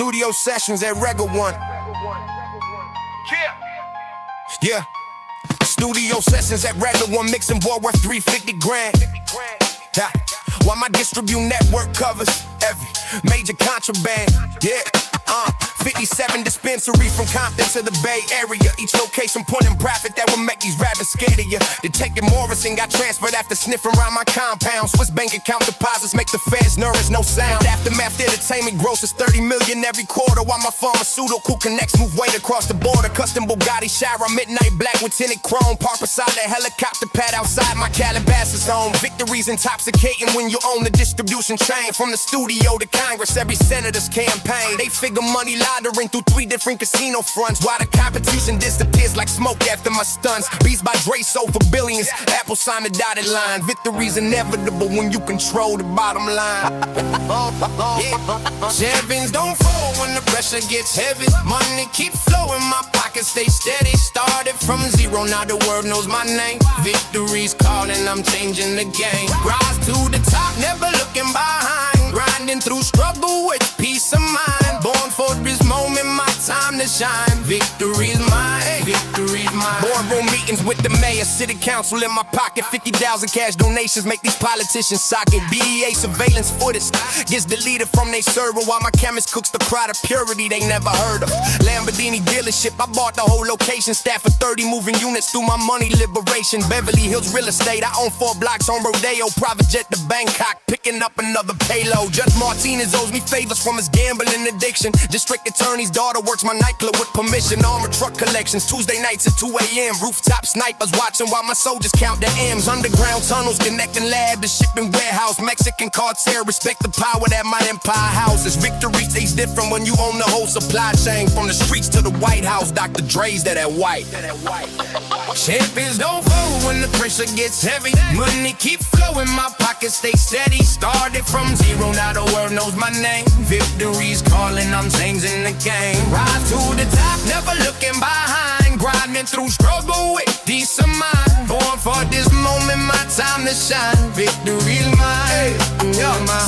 Studio sessions at Regga One. Yeah. Studio sessions at Regga One, mixing boy worth 350 grand. Yeah. While my distribute network covers every major contraband. Yeah. 57 dispensaries from Compton to the Bay Area. Each location pointing profit that will make these rappers scared of you. Detective Morrison got transferred after sniffing around my compound. Swiss bank account deposits make the feds nervous, no sound. Aftermath entertainment grosses 30 million every quarter. While my pharmaceutical connects move weight across the border. Custom Bugatti shower, midnight black with tinted chrome. Park beside the helicopter pad outside my Calabasas home. Victory's intoxicating when you own the distribution chain. From the studio to Congress, every senator's campaign. They figure money laundering through 3 different casino fronts. While the competition disappears like smoke after my stunts. Beats by Dre sold for billions. Apple sign the dotted line. Victory's inevitable when you control the bottom line. Champions don't fall when the pressure gets heavy. Money keep flowing, my pockets stay steady. Started from zero, now the world knows my name. Victory's calling, I'm changing the game. Rise to the top, never looking behind. Grinding through struggle with peace of mind. Born for this moment, my time to shine. Victory's mine, victory's mine. Boardroom meetings with the mayor, city council in my pocket. 50,000 cash donations make these politicians socket. BEA surveillance footage gets deleted from they server. While my chemist cooks the crowd of purity they never heard of. Lamborghini dealership, I bought the whole location. Staff for 30 moving units through my money liberation. Beverly Hills real estate, I own 4 blocks on Rodeo. Private jet to Bangkok, picking up another payload. Judge Martinez owes me favors from his gambling addiction. District attorney's daughter works my nightclub with permission. Armored truck collections, Tuesday nights at 2 a.m. Rooftop snipers watching while my soldiers count the M's. Underground tunnels connecting lab to shipping warehouse. Mexican cartel respect the power that my empire houses. Victory stays different when you own the whole supply chain. From the streets to the White House, Dr. Dre's that white. Champions don't fold when the pressure gets heavy. Money keep flowing, my pockets stay steady. Started from zero, now the world knows my name. Victory's calling, I'm changing the game. Rise to the top, never looking behind. Grinding through struggle with peace of mind. Born for this moment, my time to shine. Victory's mine.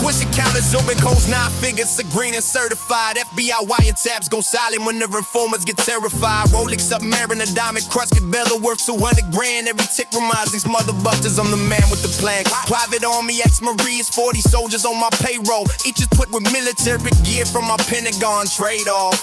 Swiss accountants open codes, 9 figures, are green and certified. FBI wiretaps go silent when the reformers get terrified. Rolex submarine, a diamond crust, get Bella worth 200 grand. Every tick reminds these motherfuckers I'm the man with the plan. Private army, ex-Marines, 40 soldiers on my payroll. Each is put with military gear from my Pentagon trade-off.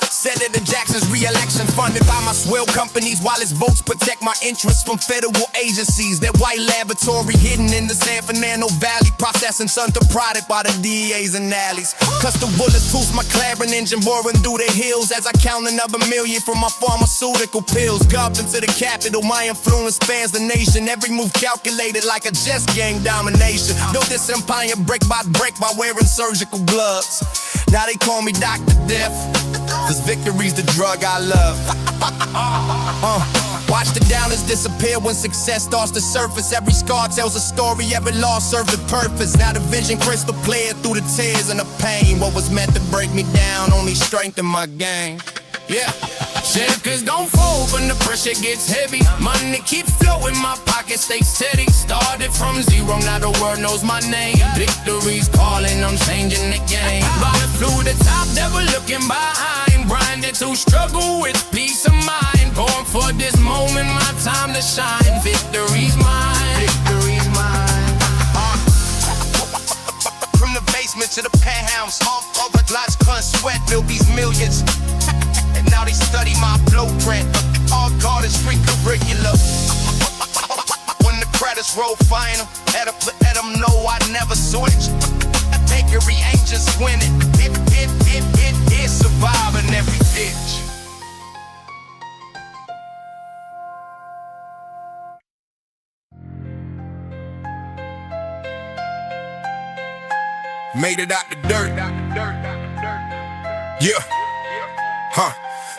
Senator Jackson's re-election funded by my swell companies, while his votes protect my interests from federal agencies. That white laboratory hidden in the San Fernando Valley, processing something product by the DAs and alleys. Custom bulletproof, my McLaren engine boring through the hills as I count another million from my pharmaceutical pills. Gulped into the capital, my influence spans the nation. Every move calculated like a chess game domination. Built this empire break by wearing surgical gloves. Now they call me Dr. Death, cause victory's the drug I love. Watch the downers disappear when success starts to surface. Every scar tells a story, every loss serves a purpose. Now the vision crystal clear through the tears and the pain. What was meant to break me down only strengthened my game. Yeah. Champions don't fold when the pressure gets heavy. Money keep flowing, my pockets stay steady. Started from zero, now the world knows my name. Victory's calling, I'm changing the game. Riding through the top, never looking behind. Grinding to struggle with peace of mind. Born for this moment, my time to shine. Victory's mine, victory's mine. From the basement to the penthouse, off of a lots of sweat, build these millions. And now they study my blueprint. All God is free curriculum. When the credits roll final, let them know I never switch. Bakery ain't just winning. It's surviving every pitch. Made it out the dirt. Yeah.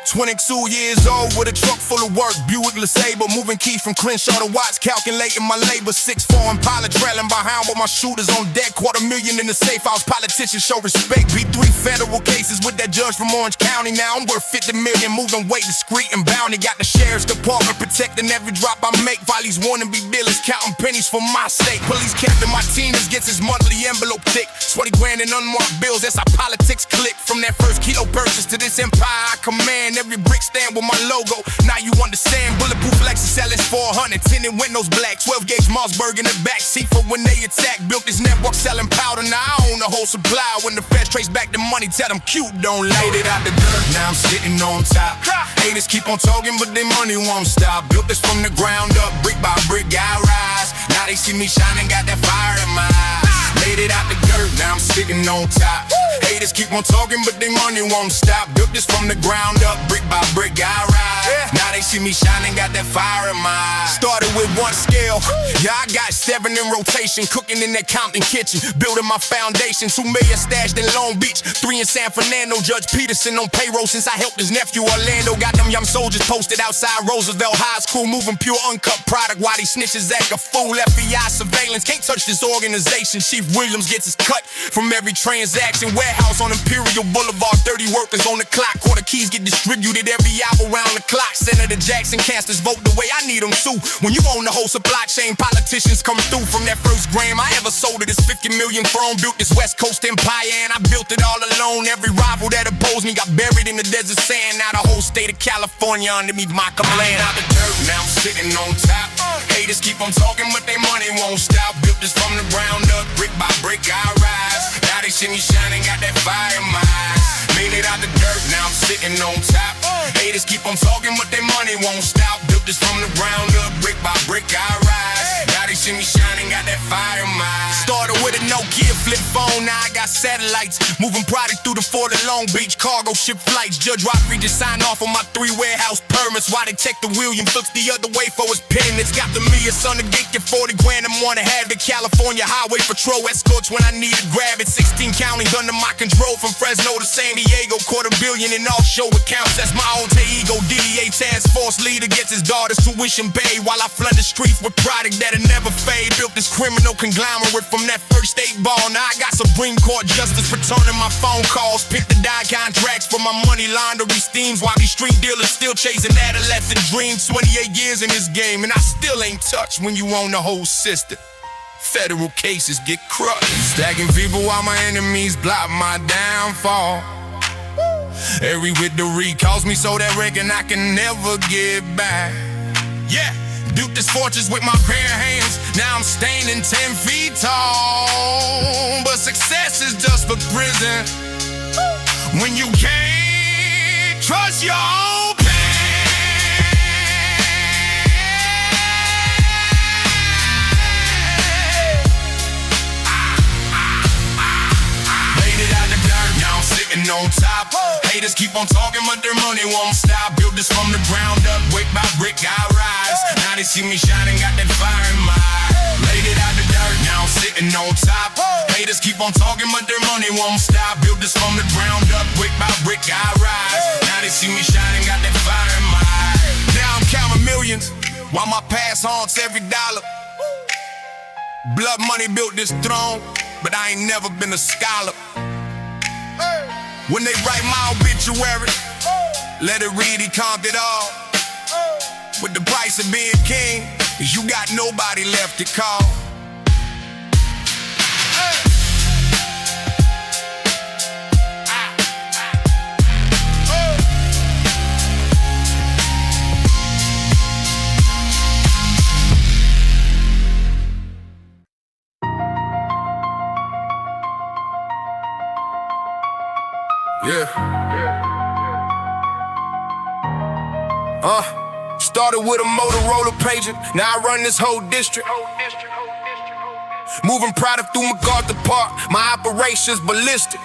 22 years old with a truck full of work, Buick LeSabre, moving keys from Crenshaw to Watts, calculating my labor. 6'4" Impala trailing behind with my shooters on deck. $250,000 in the safe house, politicians show respect. Beat 3 federal cases with that judge from Orange County. Now I'm worth $50 million, moving weight discreet and bounty. Got the sheriff's department protecting every drop I make. While these wannabe dealers counting pennies for my state. Police Captain Martinez gets his monthly envelope thick. 20 grand in unmarked bills, that's how politics click. From that first kilo purchase to this empire I command. Every brick stand with my logo, now you understand. Bulletproof Lexus LS400, tinted windows black. 12 gauge Mossberg in the back seat for when they attack. Built this network selling powder, now I own the whole supply. When the feds trace back the money, tell them cute don't lie. Made it out the dirt, now I'm sitting on top. Haters keep on talking, but their money won't stop. Built this from the ground up, brick by brick, I rise. Now they see me shining, got that fire in my eyes. Made it out the dirt, now I'm sitting on top. Haters keep on talking, but their money won't stop. Built this from the ground up, brick by brick, I ride. Now they see me shining, got that fire in my eyes. Started with 1 scale, yeah, I got 7 in rotation. Cooking in that Compton kitchen, building my foundation. 2 million stashed in Long Beach, 3 in San Fernando. Judge Peterson on payroll since I helped his nephew Orlando. Got them young soldiers posted outside Roosevelt High School, moving pure uncut product while these snitches act a fool. FBI surveillance, can't touch this organization. Chief Williams gets his cut from every transaction. Warehouse on Imperial Boulevard, 30 workers on the clock. Quarter keys get distributed every hour round the clock. Senator Jackson casters vote the way I need them to. When you own the whole supply chain, politicians come through. From that first gram I ever sold it, this 50 million throne. Built this West Coast empire and I built it all alone. Every rival that opposed me got buried in the desert sand. Now the whole state of California underneath my command. Out the dirt, now I'm sitting on top. Haters keep on talking, but their money won't stop. Built this from the ground up, brick by brick, I rise. Now they see me shining, got that fire in my eyes. Made it out the dirt, now I'm sitting on top. Haters keep on talking, but their money won't stop. Built this from the ground up, brick by brick, I rise. Now they see me shining, got that fire in my eyes. Started with a Nokia flip phone, now I got satellites. Moving product through the Fort of Long Beach, cargo ship flights. Judge Rodriguez signed off on my 3 warehouse permits. Why they take the William looks the other way for his pen. It's got the me, it's on the gate, get 40 grand and wanna have the California Highway Patrol escorts when I need to grab it. 16 counties under my control, from Fresno to San Diego. $250,000 in offshore accounts, that's my alter ego. DEA task force leader gets his daughter's tuition paid, while I flood the streets with product that'll never fade. Built this criminal conglomerate from that first 8 ball. Now I got Supreme Court justice returning my phone calls. Pick the die contracts for my money laundering schemes, while these street dealers still chasing adolescent dreams. 28 years in this game and I still ain't touched. When you own the whole system, federal cases get crushed. Stacking people while my enemies block my downfall. Every victory cost me so that reckon I can never get back. Yeah, built this fortress with my bare hands. Now I'm standing 10 feet tall. But success is just for prison when you can't trust your own pain. Made it out the dirt, now I'm sitting on top. Haters keep on talking, but their money won't stop. Built this from the ground up, brick by brick, I rise. Now they see me shining, got that fire in my eye. Made it out the dirt, now I'm sitting on top. Haters keep on talking, but their money won't stop. Built this from the ground up, brick by brick, I rise. Now they see me shining, got that fire in my eye. Now I'm counting millions, while my past haunts every dollar. Blood money built this throne, but I ain't never been a scholar. When they write my obituary, let it read he comped it all. With the price of being king, is you got nobody left to call. Started with a Motorola pager, now I run this whole district. Moving product through MacArthur Park, my operations ballistic.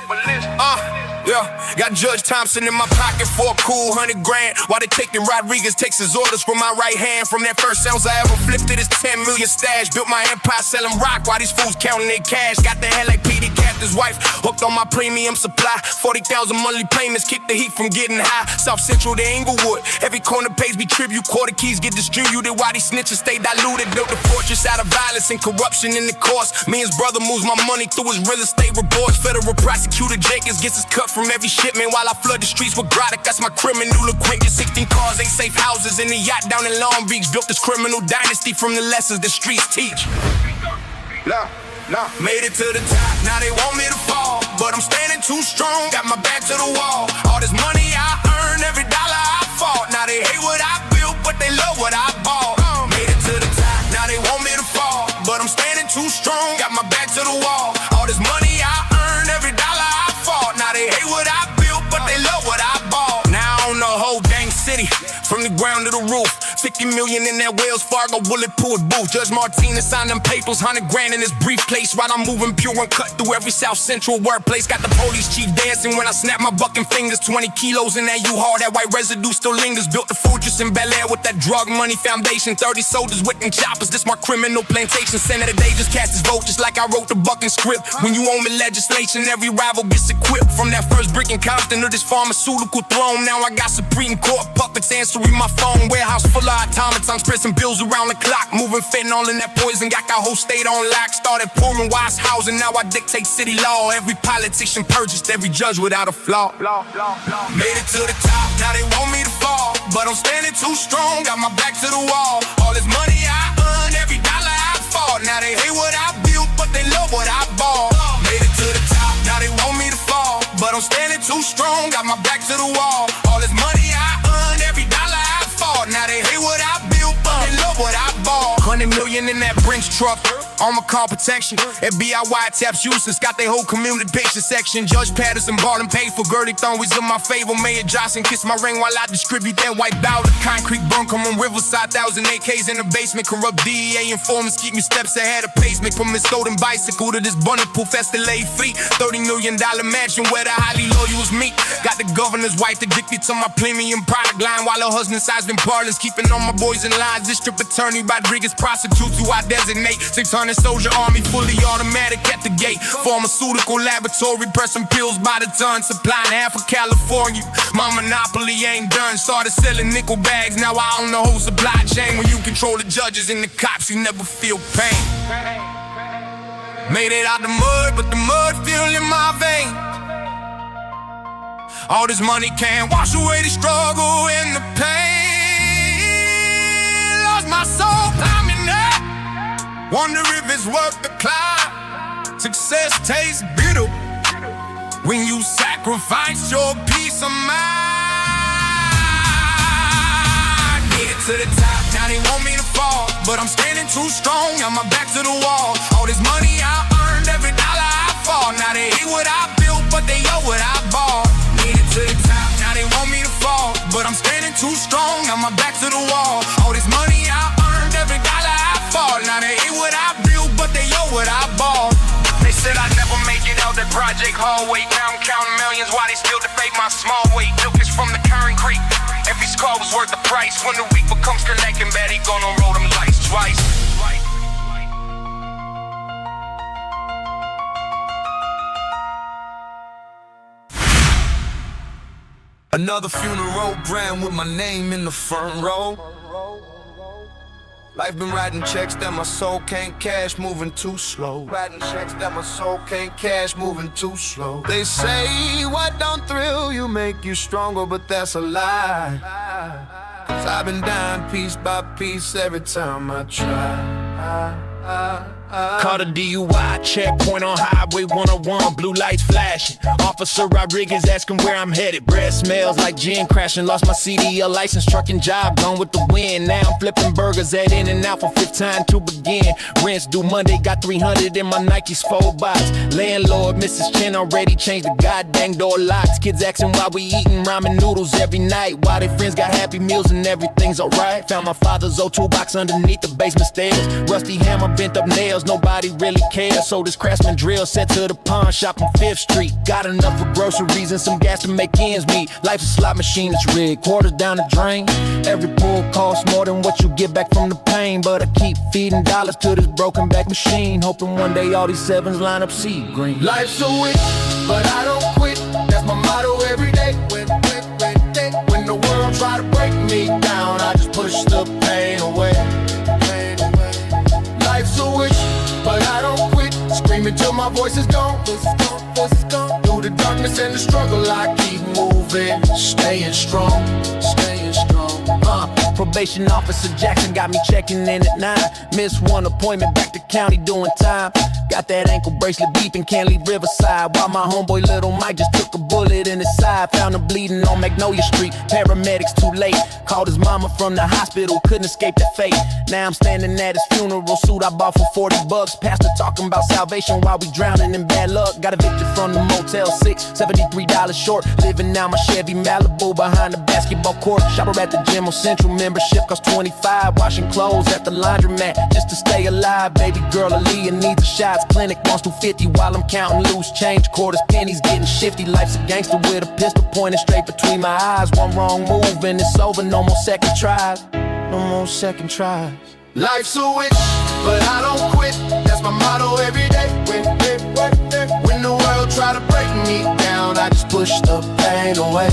Got Judge Thompson in my pocket for a cool 100 grand, while they taking Rodriguez takes his orders from my right hand. From that first ounce I ever flipped it, it's 10 million stash. Built my empire selling rock while these fools counting their cash. Got the hell like PD Cap left his wife hooked on my premium supply. 40,000 monthly payments keep the heat from getting high. South Central to Inglewood, every corner pays me tribute. Quarter keys get distributed while these snitches stay diluted. Built a fortress out of violence and corruption in the course. Me and his brother moves my money through his real estate reports. Federal prosecutor Jenkins gets his cut from every shipment while I flood the streets with grottic. That's my criminal acquaintance. 16 cars, 8 safe houses, and a yacht down in Long Beach. Built this criminal dynasty from the lessons the streets teach. Made it to the top, now they want me to fall, but I'm standing too strong, got my back to the wall. All this money I earn, every dollar I fought. Now they hate what I built, but they love what I bought. Made it to the top, now they want me to fall, but I'm standing too strong, got my back to the wall. All this money I earn, every dollar I fought. Now they hate what I built, but they love what I bought. Now I own the whole dang city, from the ground to the roof. 50 million in that Wells Fargo bulletproof booth. Judge Martinez signed them papers, 100 grand in his briefcase. While I'm moving pure and cut through every South Central workplace. Got the police chief dancing when I snap my bucking fingers. 20 kilos in that U-Haul, that white residue still lingers. Built the fortress in Bel Air with that drug money foundation. 30 soldiers with them choppers, this my criminal plantation. Senator Day just cast his vote just like I wrote the bucking script. When you own the legislation, every rival gets equipped. From that first brick in Compton to this pharmaceutical throne. Now I got Supreme Court puppets answering my phone. Warehouse full of automats, I'm spreading bills around the clock. Moving fentanyl in that poison, got our whole state on lock. Started pouring wise housing, now I dictate city law. Every politician purchased, every judge without a flaw. Made it to the top, now they want me to fall, but I'm standing too strong, got my back to the wall. All this money I earn, every dollar I fought. Now they hate what I built, but they love what I bought. Made it to the top, now they want me to fall, but I'm standing too strong, got my back to the wall. All this money I earned, every dollar I fought. Now they hate what I built, but they love what I bought. 100 million in that Brinks truck, armor car protection. FBI wiretaps useless, got their whole communication section. Judge Patterson bought and paid for, verdict always in my favor. Mayor Johnson kissed my ring while I distribute that white bowel. The concrete bunker on Riverside, 1,000 AKs in the basement. Corrupt DEA informants keep me steps ahead of pacement. From this stolen bicycle to this bulletproof Escalade fleet. $30 million mansion where the highly loyals meet. Got the governor's wife addicted to my premium product line, while her husband sides been parlors, keeping all my boys in lines. District Attorney Rodriguez prostitutes who I designate. 600 soldier army, fully automatic at the gate. Pharmaceutical laboratory, pressing pills by the ton, supplying half of California. My monopoly ain't done. Started selling nickel bags, now I own the whole supply chain. When you control the judges and the cops, you never feel pain. Made it out the mud, but the mud still in my veins. All this money can't wash away the struggle and the pain. Lost my soul climbing up, wonder if it's worth the climb. Success tastes bitter when you sacrifice your peace of mind. Made it to the top, now they want me to fall, but I'm standing too strong, got my back to the wall. All this money I earned, every dollar I fought. Now they hate what I built, but they owe what I bought. Made it to the top, now they want me to fall, but I'm standing too strong, got my back to the wall. All this money I earned, every dollar I fought. Now they hate what I built, but they owe what I bought. They said I'd never make it out that project hallway. Now I'm counting millions while they still debate my small weight. Milk is from the current crate, every scar was worth the price. When the week becomes collecting, Betty gonna roll them lights twice. Another funeral brand with my name in the front row. Life been writing checks that my soul can't cash, moving too slow. Writing checks that my soul can't cash, moving too slow. They say what don't thrill you make you stronger, but that's a lie. 'Cause I've been dying piece by piece every time I try. Caught a DUI checkpoint on Highway 101, blue lights flashing. Officer Rodriguez asking where I'm headed. Breath smells like gin crashing. Lost my CDL license, trucking job, gone with the wind. Now I'm flipping burgers at In-N-Out for fifth time to begin. Rents due Monday, got 300 in my Nikes 4 box. Landlord, Mrs. Chen already changed the goddamn door locks. Kids asking why we eating ramen noodles every night, while their friends got Happy Meals and everything's alright. Found my father's O2 box underneath the basement stairs. Rusty hammer, bent up nails. sales, nobody really cares. So this Craftsman drill set to the pawn shop on 5th Street. Got enough for groceries and some gas to make ends meet. Life's a slot machine, it's rigged, quarters down the drain. Every pull costs more than what you get back from the pain. But I keep feeding dollars to this broken back machine, hoping one day all these sevens line up seed green. Life's a witch, but I don't quit. That's my motto every day. When the world try to break me down, I just push the pain away. Life's a witch, but I don't quit. Screaming till my voice is gone. Through the darkness and the struggle, I keep moving, staying strong. Probation officer Jackson got me checking in at 9. Missed one appointment, back to county doing time. Got that ankle bracelet beeping, can't leave Riverside. While my homeboy Little Mike just took a bullet in his side. Found him bleeding on Magnolia Street, paramedics too late. Called his mama from the hospital, couldn't escape that fate. Now I'm standing at his funeral, suit I bought for $40. Pastor talking about salvation while we drowning in bad luck. Got evicted from the Motel 6, $73 short. Living now my Chevy Malibu behind the basketball court. Shopper at the gym on Central, membership cost $25. Washing clothes at the laundromat just to stay alive. Baby girl Aaliyah needs a shots. Clinic wants $250 while I'm counting loose change. Quarters, pennies, getting shifty. Life's a gangster with a pistol pointed straight between my eyes. One wrong move and it's over. No more second tries. No more second tries. Life's a witch, but I don't quit. That's my motto every day. When the world try to break me down, I just push the pain away.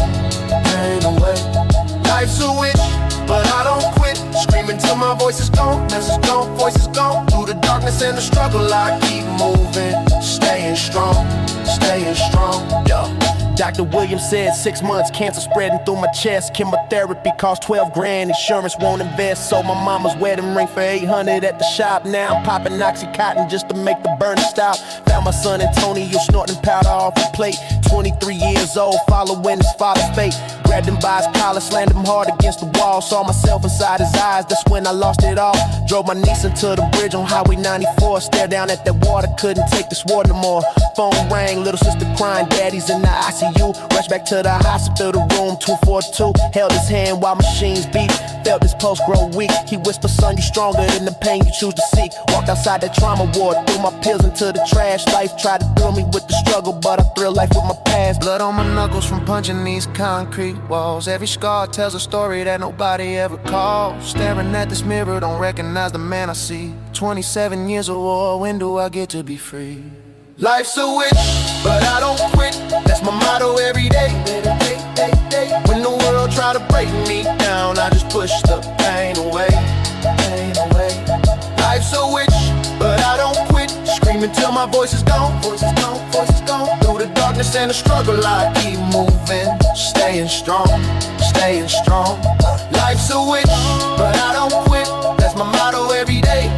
Life's a witch, but I don't quit. Screaming till my voice is gone. Message gone, voice is gone. Through the darkness and the struggle, I keep moving, staying strong, Yeah. Dr. Williams said 6 months, cancer spreading through my chest. Chemotherapy cost 12 grand, insurance won't invest. Sold my mama's wedding ring for 800 at the shop. Now I'm popping Oxycontin just to make the burning stop. Found my son Antonio snorting powder off a plate. 23 years old, following his father's fate. Grabbed him by his collar, slammed him hard against the wall. Saw myself inside his eyes, that's when I lost it all. Drove my niece into the bridge on Highway 94. Stared down at that water, couldn't take this water no more. Phone rang, little sister crying, daddy's in the ICU. Rushed back to the hospital room, 242. Held his hand while machines beat. Felt his pulse grow weak. He whispered, son, you stronger than the pain you choose to seek. Walked outside that trauma ward, threw my pills into the trash. Life tried to thrill me with the struggle, but I thrill life with my past. Blood on my knuckles from punching these concrete walls. Every scar tells a story that nobody ever calls. Staring at this mirror, don't recognize the man I see. 27 years of war, when do I get to be free? Life's a witch, but I don't quit. That's my motto every day. When the world try to break me down, I just push the pain away. Life's a witch, but I don't quit. Screaming till my voice is gone. Through the darkness and the struggle, I keep moving, staying strong. Life's a witch, but I don't quit. That's my motto every day.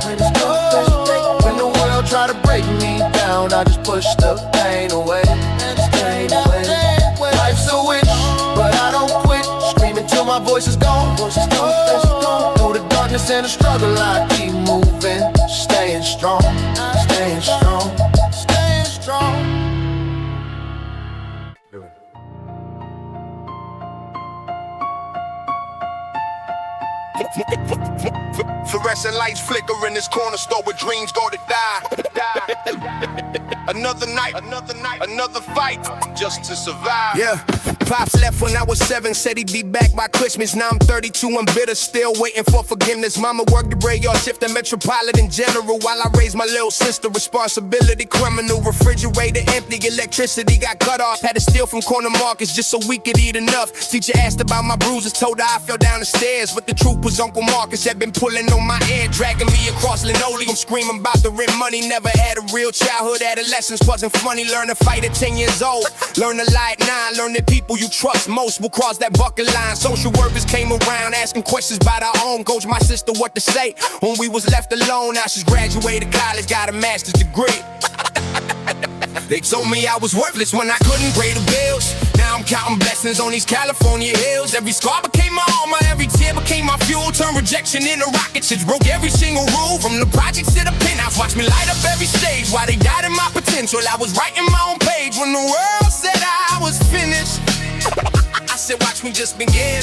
When the world try to break me down, I just push the pain away. Life's a witch, but I don't quit. Screaming till my voice is gone. Through the darkness and the struggle, I keep moving, staying strong. Fluorescent lights flicker in this corner store where dreams go to die. Another night, another fight, just to survive. Yeah, Pops left when I was 7, said he'd be back by Christmas. Now I'm 32, I'm bitter, still waiting for forgiveness. Mama worked the graveyard shift at Metropolitan General while I raised my little sister. Responsibility criminal, refrigerator empty, electricity got cut off. Had to steal from corner markets just so we could eat enough. Teacher asked about my bruises, told her I fell down the stairs. But the truth was Uncle Marcus had been pulling on my ear, dragging me across linoleum, screaming about the rent money. Never had a real childhood, adolescence wasn't funny. Learn to fight at 10 years old, learn to lie at 9. Learn that people you trust most will cross that bucket line. Social workers came around asking questions about our own. Coach my sister what to say when we was left alone. Now she's graduated college, got a master's degree. They told me I was worthless when I couldn't pay the bills. Now I'm counting blessings on these California hills. Every scar became my armor, every tear became my fuel. Turned rejection into rockets, it broke every single rule. From the projects to the penthouse, watch me light up every stage. While they doubted my potential, I was writing my own page. When the world said I was finished, I said, watch me just begin.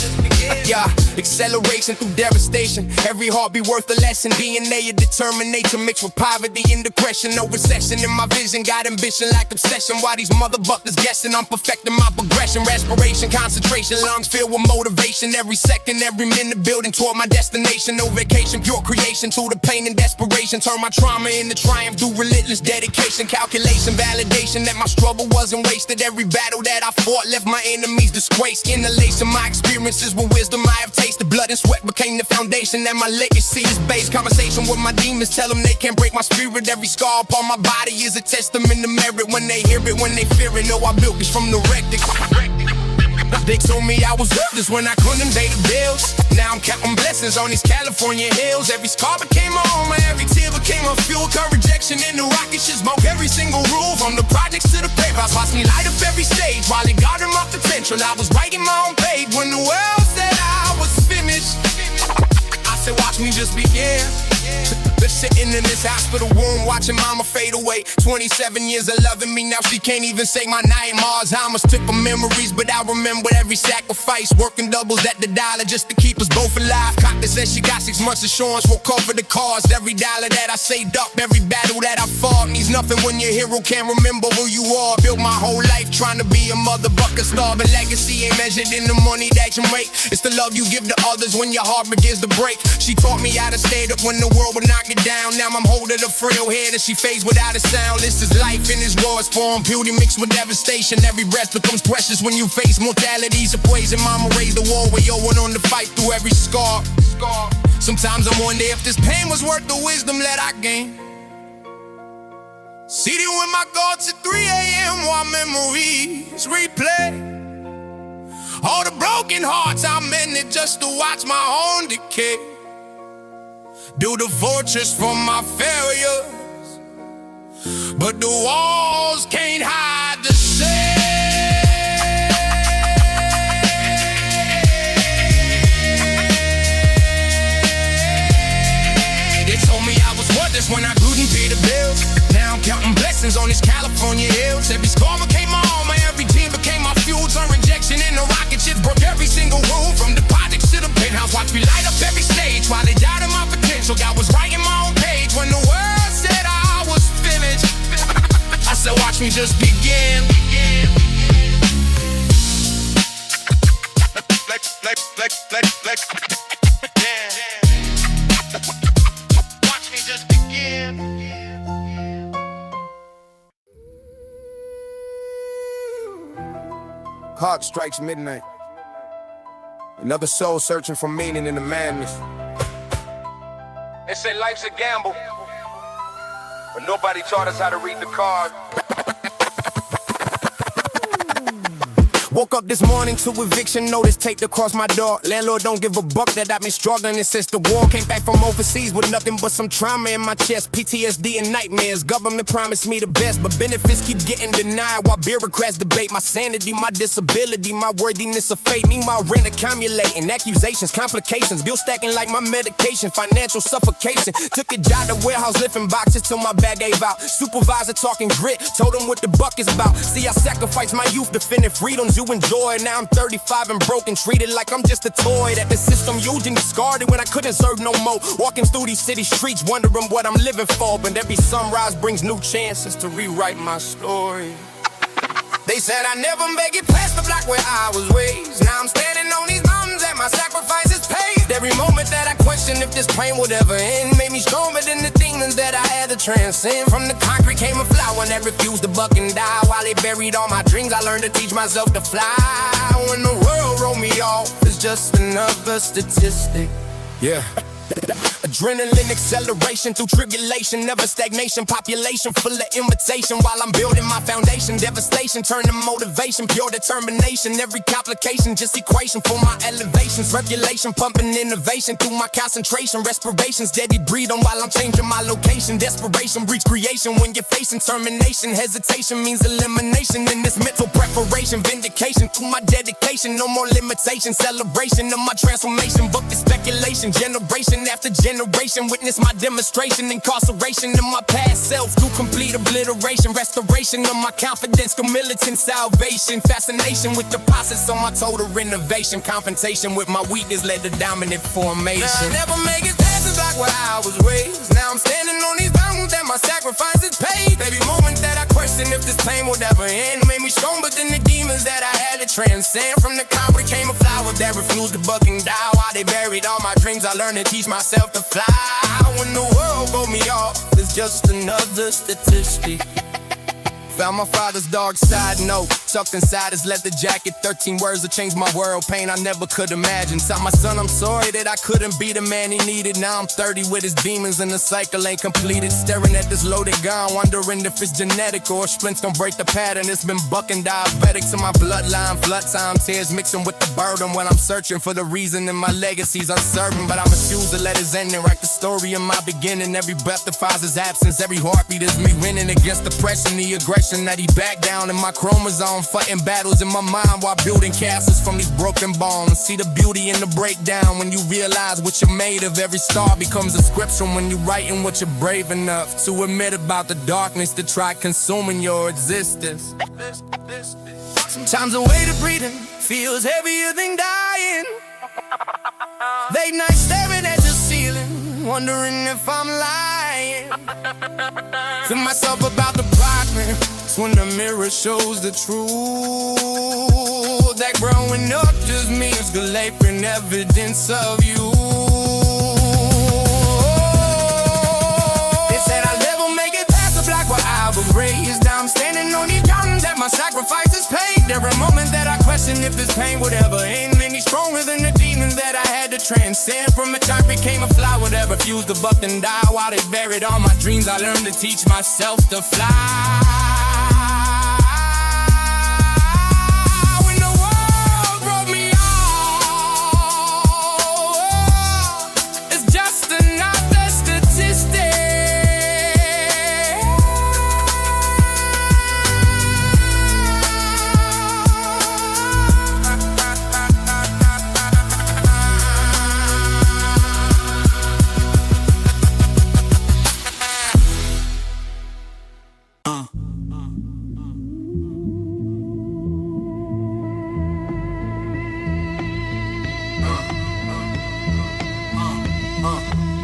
Yeah, acceleration through devastation. Every heart be worth a lesson. DNA of determination mixed with poverty and depression. No recession in my vision. Got ambition like obsession. Why these motherfuckers guessing? I'm perfecting my progression. Respiration, concentration, lungs filled with motivation. Every second, every minute building toward my destination. No vacation, pure creation through the pain and desperation. Turn my trauma into triumph through relentless dedication. Calculation, validation that my struggle wasn't wasted. Every battle that I fought left my enemies disgraced. Inhalation, my experiences with wisdom I have tasted. Blood and sweat became the foundation that my legacy is based. Conversation with my demons, tell them they can't break my spirit. Every scar upon my body is a testament to merit. When they hear it, when they fear it, know I built this from the wreck. They told me I was worthless when I couldn't pay the bills. Now I'm counting blessings on these California hills. Every scar became a home, every tear became a fuel. Cut rejection in the rocket shit smoke every single rule. From the projects to the papers, watch me light up every stage. While it guarded my potential, I was writing my own page. When the world said I was finished, I said watch me just begin. Been sitting in this hospital room watching mama fade away. 27 years of loving me, now she can't even say my name. Alzheimer's took her memories, but I remember every sacrifice. Working doubles at the dollar just to keep us both alive. Copter says she got 6 months insurance, will cover the cost. Every dollar that I saved up, every battle that I fought means nothing when your hero can't remember who you are. Built my whole life trying to be a motherfucker star, but legacy ain't measured in the money that you make. It's the love you give to others when your heart begins to break. She taught me how to stay up when the world would knock it down. Now I'm holding a frail head and she fades without a sound. This is life in its rawest form, beauty mixed with devastation. Every breath becomes precious when you face mortality's a poison. Mama raised the war where yo went on to fight through every scar. Sometimes I wonder if this pain was worth the wisdom that I gained. Seated with my thoughts at 3 a.m. while memories replay. All the broken hearts I'm in it just to watch my own decay. Build a fortress from my failures, but the walls can't hide the shade. They told me I was worthless when I couldn't pay the bills. Now I'm counting blessings on these California hills. Every scar became my home, every team became my fuel. Turn rejection into rocket ships, broke every single rule. From the projects to the penthouse, watch me light up every stage. While they doubted my potential, God was writing my own page. When the world said I was finished, I said watch me just begin. Watch me just begin. Clock strikes midnight. Another soul searching for meaning in the madness. They say life's a gamble, but nobody taught us how to read the card. Woke up this morning to eviction notice taped across my door. Landlord don't give a buck that I've been struggling since the war. Came back from overseas with nothing but some trauma in my chest, PTSD and nightmares. Government promised me the best, but benefits keep getting denied while bureaucrats debate my sanity, my disability, my worthiness of fate. Meanwhile, rent accumulating, accusations, complications, bill stacking like my medication, financial suffocation. Took a job at warehouse lifting boxes till my bag gave out. Supervisor talking grit, told him what the buck is about. See, I sacrificed my youth defending freedoms you enjoy. Now I'm 35 and broken, treated like I'm just a toy that the system used and discarded when I couldn't serve no more. Walking through these city streets, wondering what I'm living for. But every sunrise brings new chances to rewrite my story. They said I never make it past the block where I was raised. Now I'm standing on these mountains and my sacrifices paid. Every moment that I questioned if this pain would ever end made me stronger than the demons that I had to transcend. From the concrete came a flower that refused to buck and die. While they buried all my dreams, I learned to teach myself to fly. When the world wrote me off, it's just another statistic. Yeah. Adrenaline acceleration through tribulation, never stagnation, population full of imitation. While I'm building my foundation, devastation turn to motivation, pure determination. Every complication just equation for my elevation. Circulation pumping innovation through my concentration. Respirations steady breathe on while I'm changing my location. Desperation breeds creation when you're facing termination. Hesitation means elimination in this mental preparation. Vindication through my dedication, no more limitation. Celebration of my transformation, book is speculation. Generation after generation generation. Witness my demonstration, incarceration of my past self through complete obliteration, restoration of my confidence through militant salvation, fascination with the process on my total renovation, confrontation with my weakness led to dominant formation. Now I never make it past the block where I was raised. Now I'm standing on these mountains that my sacrifices paid. Every moment that I question if this pain would ever end made me stronger than the demons that I had to transcend. From the concrete came a flower that refused to buck and die. While they buried all my dreams, I learned to teach myself to fly. When the world broke me off, it's just another statistic. Found my father's dark side note tucked inside his leather jacket. 13 words that changed my world, pain I never could imagine. Tell my son I'm sorry that I couldn't be the man he needed. Now I'm 30 with his demons and the cycle ain't completed. Staring at this loaded gun, wondering if it's genetic or splints don't break the pattern. It's been bucking diabetic to my bloodline. Flood time tears mixing with the burden when I'm searching for the reason and my legacy's uncertain. But I'ma choose to let his ending write the story of my beginning. Every breath defies his absence, every heartbeat is me winning against depression, the aggression that he backed down in my chromosome, fighting battles in my mind while building castles from these broken bones. See the beauty in the breakdown when you realize what you're made of. Every star becomes a scripture when you're writing what you're brave enough to admit about the darkness that tried consuming your existence. Sometimes the weight of breathing feels heavier than dying. Late night staring at the ceiling, wondering if I'm lying. Feel myself about to progress when the mirror shows the truth. That growing up just means galloping evidence of you. They said I'll never make it past the block where I was raised. Now I'm standing on these mountains that my sacrifices paid. There are moments that I question if this pain would ever end. Any stronger than the demons that I had to transcend. From a child became a flower that refused to buck and die. While they buried all my dreams, I learned to teach myself to fly. When the world broke me off, it's just another statistic.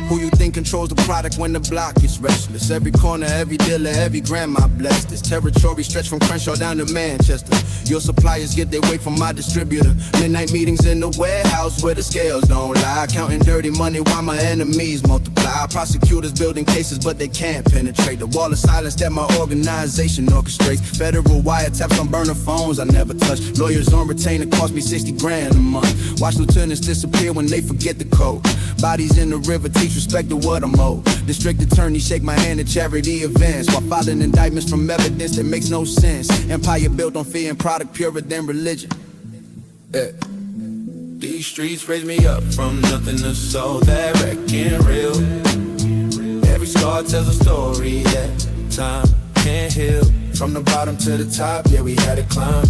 Who you think controls the product when the block is restless? Every corner, every dealer, every grandma blessed. This territory stretched from Crenshaw down to Manchester. Your suppliers get their way from my distributor. Midnight meetings in the warehouse where the scales don't lie. Counting dirty money while my enemies multiply. Prosecutors building cases but they can't penetrate the wall of silence that my organization orchestrates. Federal wiretaps on burner phones I never touch. Lawyers on retainer cost me 60 grand a month. Watch lieutenants disappear when they forget the code. Bodies in the river teach respect to what I'm owed. District attorneys shake my hand at charity events while filing indictments from evidence that makes no sense. Empire built on fear and product purer than religion. These streets raised me up from nothing to so that wrecking real. Every scar tells a story that time can't heal. From the bottom to the top, yeah, we had to climb.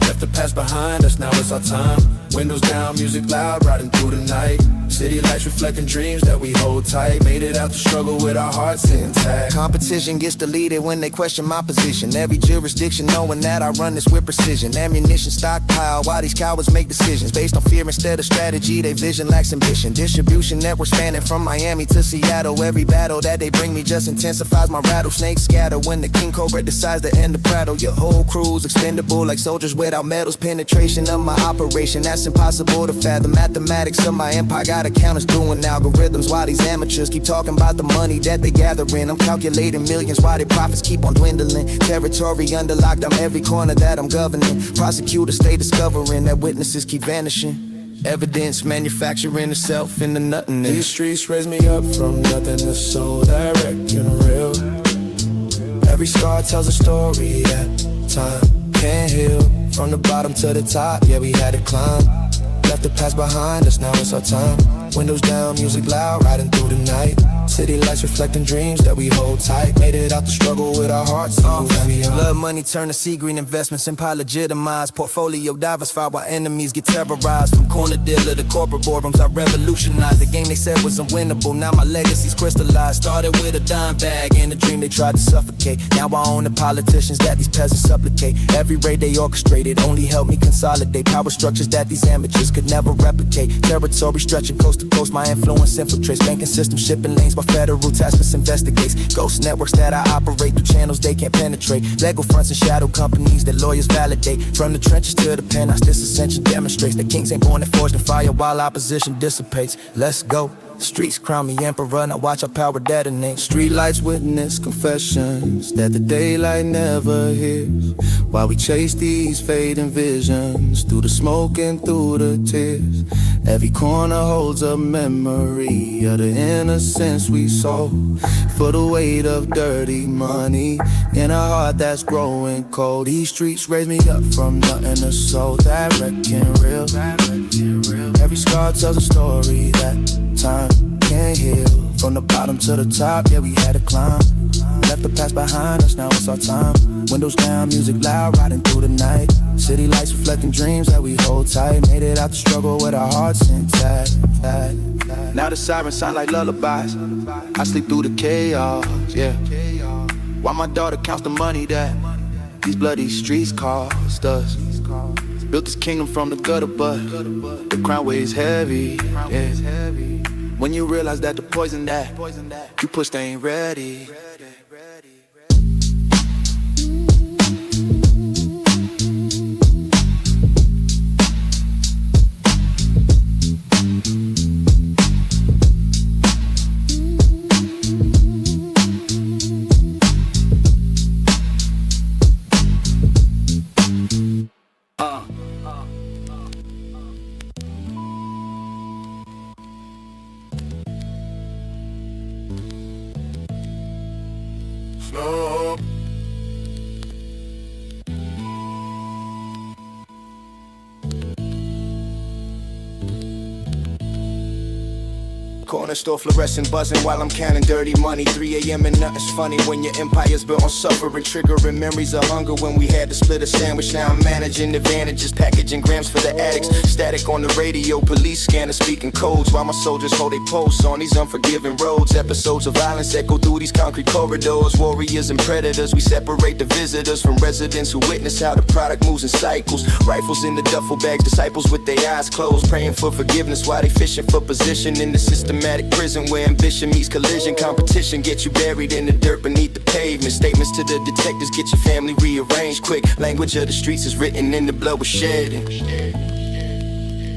Left the past behind us, now it's our time. Windows down, music loud, riding through the night. City lights reflecting dreams that we hold tight. Made it out the struggle with our hearts intact. Competition gets deleted when they question my position. Every jurisdiction knowing that I run this with precision. Ammunition stockpile while these cowards make decisions based on fear instead of strategy. They vision lacks ambition. Distribution network spanning from Miami to Seattle. Every battle that they bring me just intensifies my rattlesnakes scatter. When the king cobra decides to end the prattle, your whole crew's expendable like soldiers without medals. Penetration of my operation, that's impossible to fathom. Mathematics of my empire got accountants doing algorithms while these amateurs keep talking about the money that they gathering. I'm calculating millions while their profits keep on dwindling. Territory under lockdown, every corner that I'm governing. Prosecutors stay discovering that witnesses keep vanishing. Evidence manufacturing itself into nothingness. These streets raised me up from nothing to so direct, you know, real. Every scar tells a story that time can't heal. From the bottom to the top, yeah, we had to climb. Left the past behind us, now it's our time. Windows down, music loud, riding through the night. City lights reflecting dreams that we hold tight. Made it out the struggle with our hearts. Blood money turn to sea green investments, empire legitimized. Portfolio diversified while enemies get terrorized. From corner dealer to corporate boardrooms, I revolutionized. The game they said was unwinnable, now my legacy's crystallized. Started with a dime bag and a dream they tried to suffocate. Now I own the politicians that these peasants supplicate. Every raid they orchestrated only helped me consolidate. Power structures that these amateurs could never replicate. Territory stretching coast to coast, my influence infiltrates. Banking system, shipping lanes, my federal task force investigates. Ghost networks that I operate through channels they can't penetrate. Lego fronts and shadow companies that lawyers validate. From the trenches to the penthouse, this ascension demonstrates that kings ain't born and forged in fire while opposition dissipates. Let's go. Streets crown me emperor, now watch our power detonate. Streetlights witness confessions that the daylight never hears, while we chase these fading visions through the smoke and through the tears. Every corner holds a memory of the innocence we sold, for the weight of dirty money in a heart that's growing cold. These streets raise me up from nothing to soul that wrecking real. Every scar tells a story that time can't heal. From the bottom to the top, yeah, we had to climb. Left the past behind us, now it's our time. Windows down, music loud, riding through the night. City lights reflecting dreams that we hold tight. Made it out the struggle with our hearts intact. Now the sirens sound like lullabies. I sleep through the chaos, yeah. While my daughter counts the money that these bloody streets cost us. Built this kingdom from the gutter, but the crown weighs heavy, yeah. When you realize that the poison that you pushed ain't ready. Corner store fluorescent buzzing while I'm counting dirty money. 3 a.m. and nothing's funny when your empire's built on suffering. Triggering memories of hunger when we had to split a sandwich. Now I'm managing advantages, packaging grams for the addicts. Static on the radio, police scanners speaking codes, while my soldiers hold their posts on these unforgiving roads. Episodes of violence echo through these concrete corridors. Warriors and predators, we separate the visitors from residents who witness how the product moves in cycles. Rifles in the duffel bags, disciples with their eyes closed, praying for forgiveness while they fishing for position in the systematic prison where ambition meets collision. Competition gets you buried in the dirt beneath the pavement. Statements to the detectives get your family rearranged quick. Language of the streets is written in the blood we're shedding.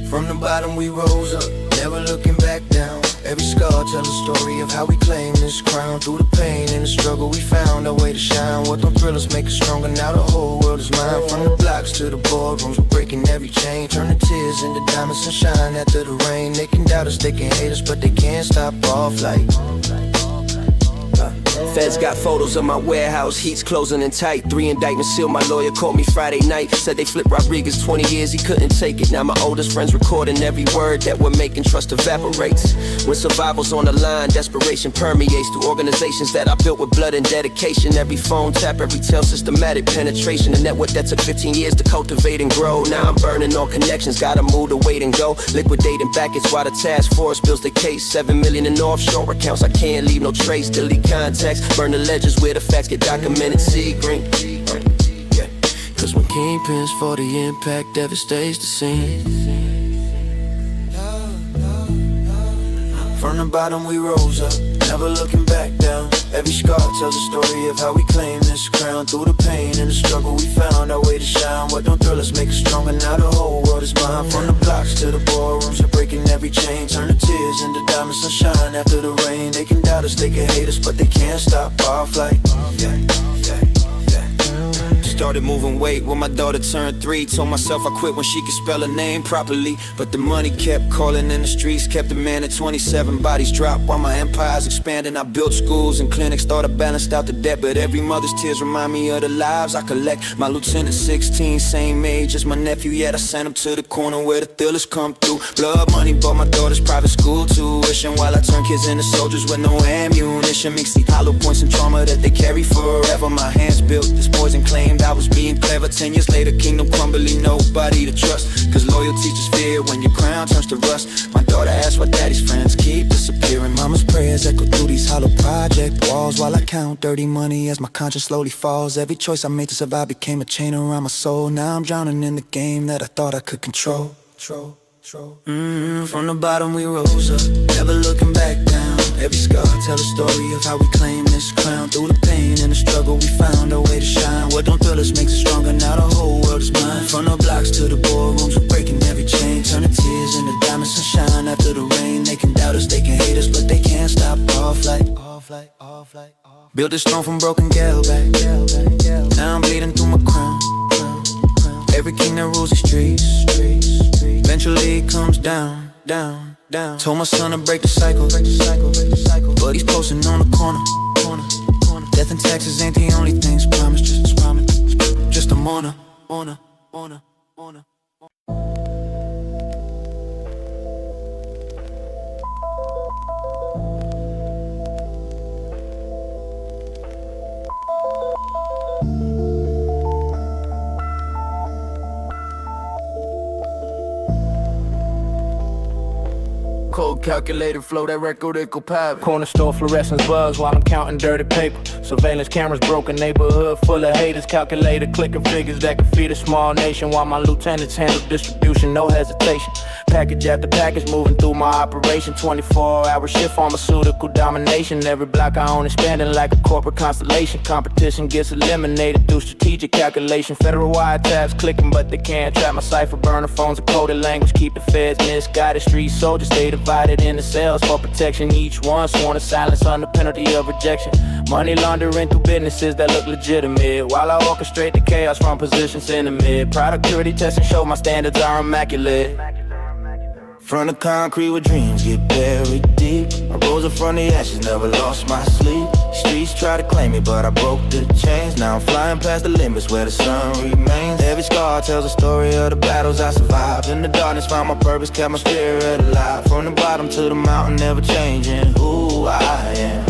From the bottom we rose up, never looking back down. Every scar tells a story of how we claim this crown. Through the pain and the struggle we found our way to shine. What don't thrill us make us stronger, now the whole world is mine. From the blocks to the boardrooms, we're breaking every chain. Turn the tears into diamonds and shine after the rain. They can doubt us, they can hate us, but they can't stop our flight. Feds got photos of my warehouse, heat's closing in tight. 3 indictments sealed, my lawyer called me Friday night. Said they flipped Rodriguez 20 years, he couldn't take it. Now my oldest friend's recording every word that we're making, trust evaporates. When survival's on the line, desperation permeates through organizations that I built with blood and dedication. Every phone tap, every tell, systematic penetration. A network that took 15 years to cultivate and grow. Now I'm burning all connections, gotta move to wait and go. Liquidating backets while the task force builds the case. 7 million in offshore accounts, I can't leave no trace. Delete contacts, burn the ledgers where the facts get documented. See green, yeah. Cause when kingpins for the impact devastates the scene. From the bottom we rose up, never looking back down. Every scar tells a story of how we claim this crown. Through the pain and the struggle we found our way to shine. What don't thrill us make us stronger, now the whole world is mine. From the blocks to the boardrooms, we're breaking every chain. Turn the tears into diamonds and shine after the rain. They can doubt us, they can hate us, but they can't stop our flight. Yeah. Started started moving weight when my daughter turned 3. Told myself I quit when she could spell her name properly, but the money kept calling in the streets, kept demanding 27 bodies drop while my empire's expanding. I built schools and clinics, thought I balanced out the debt, but every mother's tears remind me of the lives I collect. My lieutenant 16, same age as my nephew, yet I sent him to the corner where the thrillers come through. Blood money bought my daughter's private school tuition, while I turn kids into soldiers with no ammunition. Mix the hollow points and trauma that they carry forever. My hands built this poison, claimed I was being clever. 10 years later, kingdom crumbling, nobody to trust, cause loyalty just fear when your crown turns to rust. My daughter asked why daddy's friends keep disappearing. Mama's prayers echo through these hollow project walls, while I count dirty money as my conscience slowly falls. Every choice I made to survive became a chain around my soul. Now I'm drowning in the game that I thought I could control. From the bottom we rose up, never looking back down. Every scar tell a story of how we claim this crown. Through the pain and the struggle we found our way to shine. What don't thrill us makes us stronger, now the whole world is mine. From the blocks to the boardrooms, we're breaking every chain, turning tears into diamond sunshine after the rain. They can doubt us, they can hate us, but they can't stop our flight. Built this throne from broken gale back. Now I'm bleeding through my crown. Every king that rules the streets eventually it comes down. Told my son to break the cycle, but he's posting on the corner. Death and taxes ain't the only things promised, just a mourner. Cold calculator, flow that record, equal pop. Corner store fluorescence buzz while I'm counting dirty paper. Surveillance cameras broken, neighborhood full of haters. Calculator clicking figures that could feed a small nation, while my lieutenants handle distribution, no hesitation. Package after package moving through my operation. 24-hour shift, pharmaceutical domination. Every block I own expanding like a corporate constellation. Competition gets eliminated through strategic calculation. Federal wiretaps clicking but they can't trap my cipher. Burner phones, a coded language, keep the feds misguided. Street soldiers stay divided into cells for protection. Each one sworn to silence under penalty of rejection. Money laundering through businesses that look legitimate, while I orchestrate the chaos from positions in the mid. Product purity testing show my standards are immaculate. From the concrete where dreams get buried deep, I rose up from the ashes, never lost my sleep. Streets try to claim me, but I broke the chains. Now I'm flying past the limits where the sun remains. Every scar tells a story of the battles I survived. In the darkness found my purpose, kept my spirit alive. From the bottom to the mountain, never changing who I am.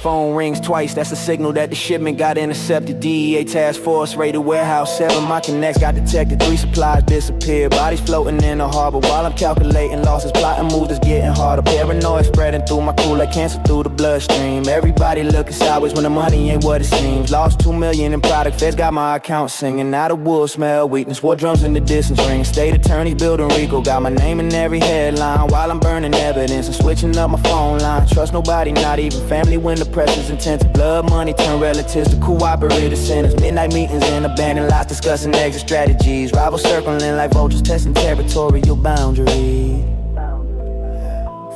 Phone rings twice, that's a signal that the shipment got intercepted. DEA task force raided warehouse 7. My connects got detected, 3 supplies disappeared. Bodies floating in the harbor while I'm calculating losses. Plotting moves that's getting harder. Paranoia spreading through my crew like cancer through the bloodstream. Everybody looking sideways when the money ain't what it seems. Lost 2 million in product, feds got my account singing. Now the wolves smell weakness, war drums in the distance ringing. State attorneys building Rico, got my name in every headline while I'm burning evidence and switching up my phone line. Trust nobody, not even family, when the pressure's intense. Blood money turn relatives to cooperative sinners. Midnight meetings in abandoned lots discussing exit strategies. Rivals circling like vultures testing territorial boundaries.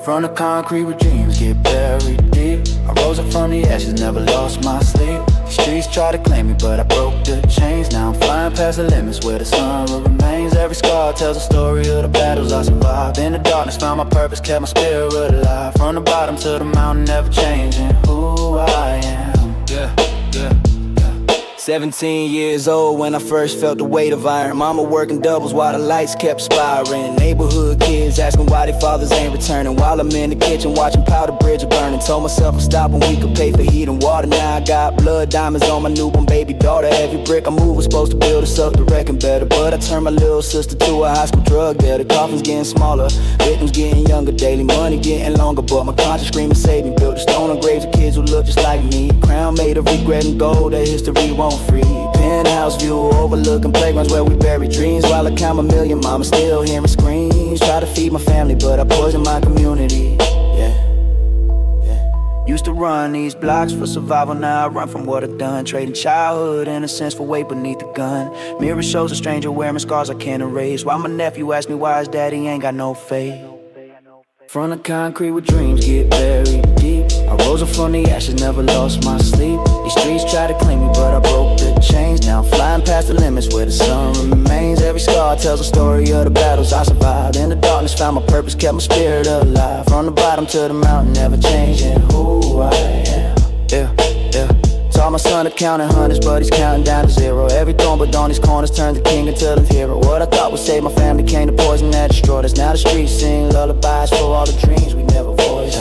From the concrete where dreams get buried deep, I rose up from the ashes, never lost my sleep. The streets try to claim me, but I broke the chains. Now I'm flying past the limits where the sun remains. Every scar tells a story of the battles I survived. In the darkness found my purpose, kept my spirit alive. From the bottom to the mountain, never changing who I am. Yeah. 17 years old when I first felt the weight of iron. Mama working doubles while the lights kept spiraling. Neighborhood kids asking why their fathers ain't returning, while I'm in the kitchen watching powder bridge burning. Told myself I'm stopping, we could pay for heat and water. Now I got blood diamonds on my newborn baby daughter. Every brick I move was supposed to build us up to reckon better, but I turned my little sister to a high school drug dealer. Coffin's getting smaller, victims getting younger daily, money getting longer, but my conscience screaming save me. Built a stone on graves of kids who look just like me. Crown made of regret and gold that history won't free. Penthouse view overlooking playgrounds where we bury dreams, while I count a million. Mama still hearing screams. Try to feed my family, but I poison my community. Used to run these blocks for survival, now I run from what I've done. Trading childhood innocence for weight beneath the gun. Mirror shows a stranger wearing scars I can't erase, while my nephew asks me why his daddy ain't got no faith. From the concrete where dreams get buried deep, I rose up from the ashes, never lost my sleep. These streets try to claim me, but I broke the chains. Now I'm flying past the limits where the sun remains. Every scar tells a story of the battles I survived. In the darkness found my purpose, kept my spirit alive. From the bottom to the mountain, never changing who I am. Yeah, yeah. Taught my son to count in hundreds, but he's counting down to zero. Every thorn but on these corners turned the king into the hero. What I thought would save my family came to poison that destroyed us. Now the streets sing lullabies for all the dreams we never voiced.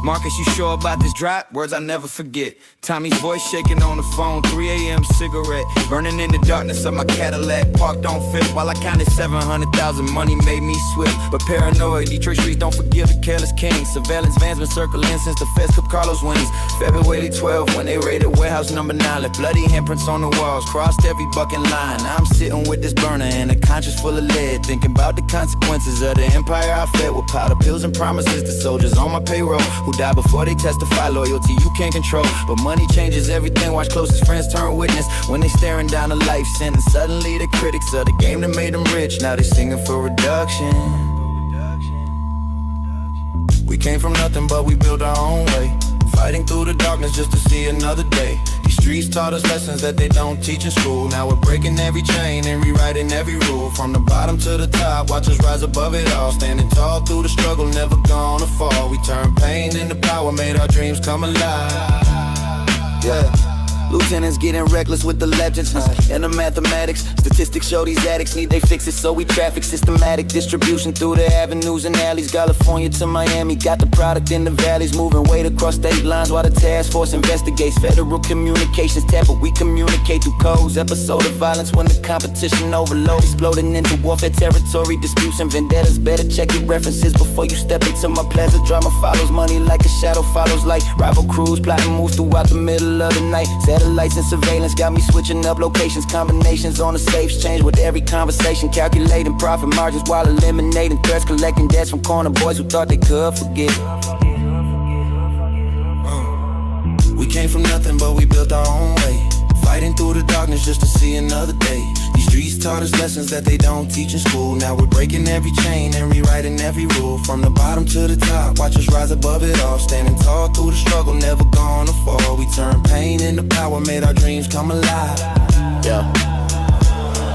Marcus, you sure about this drop? Words I never forget. Tommy's voice shaking on the phone, 3 a.m. cigarette. Burning in the darkness of my Cadillac, parked on Fifth. While I counted 700,000, money made me swift. But paranoid, Detroit streets don't forgive the careless king. Surveillance vans been circling since the feds took Carlos wings. February 12, when they raided warehouse number 9. Left bloody handprints on the walls, crossed every bucking line. Now I'm sitting with this burner and a conscience full of lead, thinking about the consequences of the empire I fed. With powder pills and promises to soldiers on my payroll who die before they testify. Loyalty you can't control, but money changes everything. Watch closest friends turn witness when they staring down a life sentence. Suddenly the critics of the game that made them rich, now they singing for reduction. We came from nothing but we built our own way, fighting through the darkness just to see another day. These streets taught us lessons that they don't teach in school. Now we're breaking every chain and rewriting every rule. From the bottom to the top, watch us rise above it all. Standing tall through the struggle, never gonna fall. We turned pain into power, made our dreams come alive. Yeah. Lieutenants getting reckless with the legends and the mathematics. Statistics show these addicts need they fix it, so we traffic systematic distribution through the avenues and alleys. California to Miami, got the product in the valleys, moving weight across state lines while the task force investigates. Federal communications tap, but we communicate through codes. Episode of violence when the competition overload, exploding into warfare territory, disputes and vendettas. Better check your references before you step into my plaza. Drama follows money like a shadow follows light. Rival crews plotting moves throughout the middle of the night. Satellites and surveillance got me switching up locations. Combinations on the safes change with every conversation. Calculating profit margins while eliminating threats. Collecting debts from corner boys who thought they could forget. We came from nothing but we built our own way, fighting through the darkness just to see another day. These streets taught us lessons that they don't teach in school. Now we're breaking every chain and rewriting every rule. From the bottom to the top, watch us rise above it all. Standing tall through the struggle, never gonna fall. We turned pain into power, made our dreams come alive. Yeah.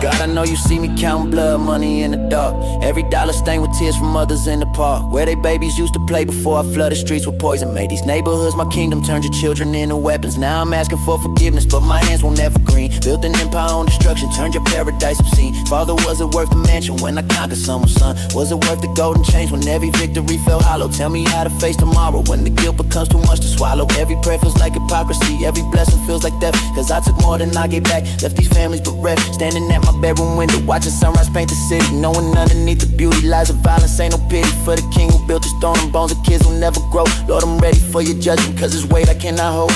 God, I know you see me counting blood money in the dark. Every dollar stained with tears from mothers in the park, where they babies used to play before I flooded streets with poison. Made these neighborhoods my kingdom, turned your children into weapons. Now I'm asking for forgiveness, but my hands won't ever green. Built an empire on destruction, turned your paradise obscene. Father, was it worth the mansion when I conquered someone's son? Was it worth the golden chains when every victory felt hollow? Tell me how to face tomorrow when the guilt becomes too much to swallow. Every prayer feels like hypocrisy, every blessing feels like death. Cause I took more than I gave back, left these families bereft. Standing at my bedroom window, watching sunrise paint the city, knowing underneath the beauty lies a violence. Ain't no pity for the king who built his throne on bones of kids who never grow. Lord, I'm ready for your judgment, cause it's weight I cannot hold.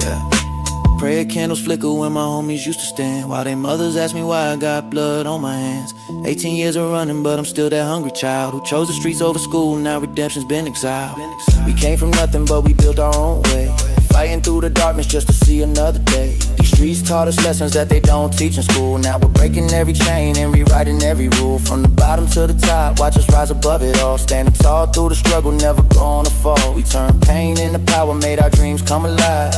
Yeah. Prayer candles flicker when my homies used to stand, while their mothers ask me why I got blood on my hands. 18 years of running, but I'm still that hungry child who chose the streets over school, now redemption's been exiled. We came from nothing, but we built our own way, fighting through the darkness just to see another day. These streets taught us lessons that they don't teach in school. Now we're breaking every chain and rewriting every rule. From the bottom to the top, watch us rise above it all. Standing tall through the struggle, never gonna fall. We turned pain into power, made our dreams come alive.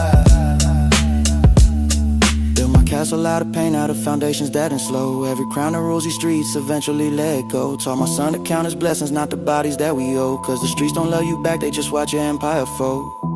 Built my castle out of pain, out of foundations that ain't slow. Every crown that rules these streets eventually let go. Taught my son to count his blessings, not the bodies that we owe. Cause the streets don't love you back, they just watch your empire fold.